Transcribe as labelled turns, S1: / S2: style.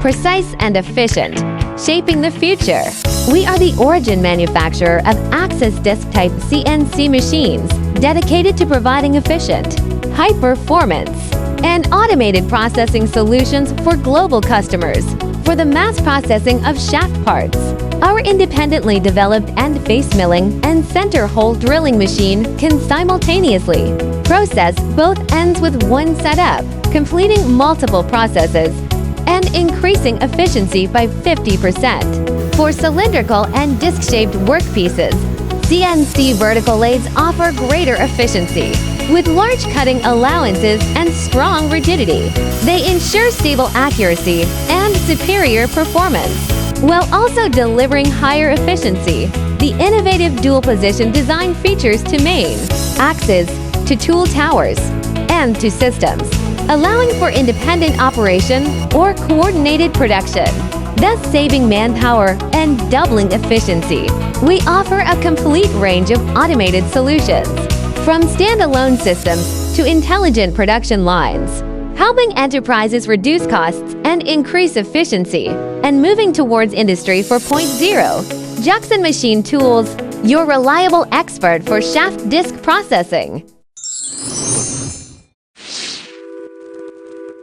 S1: precise and efficient, shaping the future. We are the origin manufacturer of Axis disc-type CNC machines, dedicated to providing efficient, high-performance, and automated processing solutions for global customers for the mass processing of shaft parts. Our independently developed end face milling and center hole drilling machine can simultaneously process both ends with one setup, completing multiple processes and increasing efficiency by 50%. For cylindrical and disc-shaped workpieces, CNC vertical lathes offer greater efficiency. With large cutting allowances and strong rigidity, they ensure stable accuracy and superior performance, while also delivering higher efficiency. The innovative dual-position design features to main, axes, to tool towers, and to systems, allowing for independent operation or coordinated production, thus saving manpower and doubling efficiency. We offer a complete range of automated solutions, from standalone systems to intelligent production lines, helping enterprises reduce costs and increase efficiency, and moving towards Industry 4.0. Jackson Machine Tools, your reliable expert for shaft disc processing.